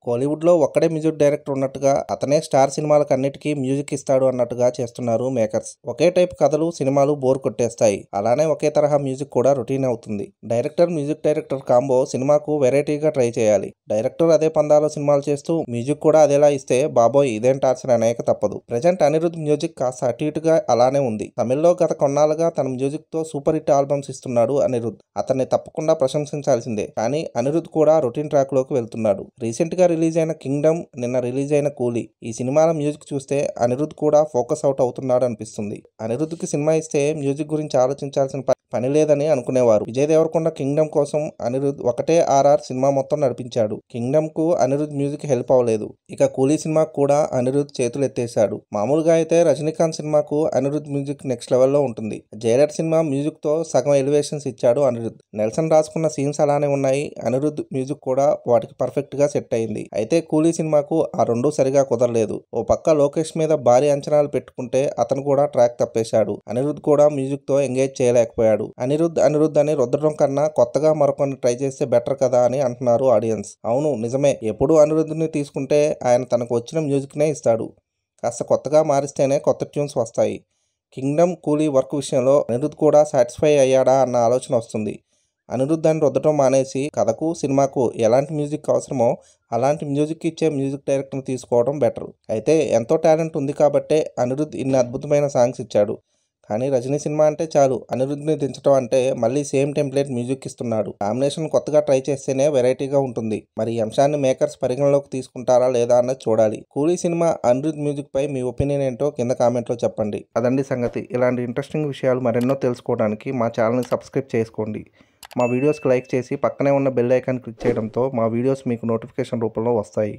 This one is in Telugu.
కోలీవుడ్లో ఒక్కడే మ్యూజిక్ డైరెక్టర్ ఉన్నట్టుగా అతనే స్టార్ సినిమాలకన్నిటికీ మ్యూజిక్ ఇస్తాడు అన్నట్టుగా చేస్తున్నారు మేకర్స్. ఒకే టైప్ కథలు సినిమాలు బోర్ కొట్టేస్తాయి. అలానే ఒకే తరహా మ్యూజిక్ కూడా రొటీన్ అవుతుంది. మ్యూజిక్ డైరెక్టర్ కాంబో సినిమాకు వెరైటీగా ట్రై చేయాలి. డైరెక్టర్ అదే పందాలో సినిమాలు చేస్తూ మ్యూజిక్ కూడా అదేలా ఇస్తే బాబోయ్ ఇదేం టార్చర్ అనేక తప్పదు. ప్రజెంట్ అనిరుద్ మ్యూజిక్ కాస్త అటు ఇటుగా అలానే ఉంది. తమిళ్లో గత కొన్నాళ్ళుగా తన మ్యూజిక్ తో సూపర్ హిట్ ఆల్బమ్స్ ఇస్తున్నాడు అనిరుద్. అతన్ని తప్పకుండా ప్రశంసించాల్సిందే. కానీ అనిరుద్ కూడా రొటీన్ ట్రాక్ లోకి వెళ్తున్నాడు. రీసెంట్ గా రిలీజ్ అయిన కింగ్డమ్, నిన్న రిలీజ్ అయిన కూలీ, ఈ సినిమాల మ్యూజిక్ చూస్తే అనిరుద్ కూడా ఫోకస్ అవుట్ అవుతున్నాడు అనిపిస్తుంది. అనిరుద్కి సినిమా ఇస్తే మ్యూజిక్ గురించి ఆలోచించాల్సిన పని లేదని అనుకునేవారు. విజయ్ దేవరకొండ కింగ్డమ్ కోసం అనిరుద్ ఒకటే ఆర్ఆర్ సినిమా మొత్తం నడిపించాడు. కింగ్డమ్ కు అనిరుద్ మ్యూజిక్ హెల్ప్ అవ్వలేదు. ఇక కూలీ సినిమాకు కూడా అనిరుద్ చేతులు ఎత్తేశాడు. మామూలుగా అయితే రజనీకాంత్ సినిమాకు అనిరుద్ మ్యూజిక్ నెక్స్ట్ లెవెల్లో ఉంటుంది. జైలర్ సినిమా మ్యూజిక్ తో సగం ఎలివేషన్స్ ఇచ్చాడు అనిరుద్. నెల్సన్ రాసుకున్న సీన్స్ అలానే ఉన్నాయి. అనిరుద్ మ్యూజిక్ కూడా వాటికి పర్ఫెక్ట్ గా సెట్ అయింది. అయితే కూలీ సినిమాకు ఆ రెండు సరిగా కుదరలేదు. ఓ పక్క లోకేష్ మీద భారీ అంచనాలు పెట్టుకుంటే అతను కూడా ట్రాక్ తప్పేశాడు. అనిరుద్ కూడా మ్యూజిక్ తో ఎంగేజ్ చేయలేకపోయాడు. అనిరుద్ అని రుద్దడం కన్నా కొత్తగా మరొకరిని ట్రై చేస్తే బెటర్ కదా అని అంటున్నారు ఆడియన్స్. అవును నిజమే, ఎప్పుడు అనిరుద్ని తీసుకుంటే ఆయన తనకు వచ్చిన మ్యూజిక్ నే ఇస్తాడు. కాస్త కొత్తగా మారిస్తేనే కొత్త ట్యూన్స్ వస్తాయి. కింగ్డమ్, కూలీ వర్క్ విషయంలో అనిరుద్ కూడా సాటిస్ఫై అయ్యాడా అన్న ఆలోచన వస్తుంది. అనిరుద్ అని రుద్దటం మానేసి కథకు, సినిమాకు ఎలాంటి మ్యూజిక్ అవసరమో అలాంటి మ్యూజిక్ ఇచ్చే మ్యూజిక్ డైరెక్టర్ని తీసుకోవడం బెటర్. అయితే ఎంతో టాలెంట్ ఉంది కాబట్టే అనిరుద్ ఇన్ని అద్భుతమైన సాంగ్స్ ఇచ్చాడు. కానీ రజనీ సినిమా అంటే చాలు అనిరుద్ని దించడం అంటే మళ్ళీ సేమ్ టెంప్లెట్ మ్యూజిక్ ఇస్తున్నాడు. కాంబినేషన్ కొత్తగా ట్రై చేస్తేనే వెరైటీగా ఉంటుంది. మరి ఈ అంశాన్ని మేకర్స్ పరిగణలోకి తీసుకుంటారా లేదా అన్నది చూడాలి. కూలీ సినిమా అనిరుద్ మ్యూజిక్ పై మీ ఒపీనియన్ ఏంటో కింద కామెంట్లో చెప్పండి. అదండి సంగతి. ఇలాంటి ఇంట్రెస్టింగ్ విషయాలు మరెన్నో తెలుసుకోవడానికి మా ఛానల్ని సబ్స్క్రైబ్ చేసుకోండి. మా వీడియోస్కి లైక్ చేసి పక్కనే ఉన్న బెల్ ఐకాన్ క్లిక్ చేయడంతో మా వీడియోస్ మీకు నోటిఫికేషన్ రూపంలో వస్తాయి.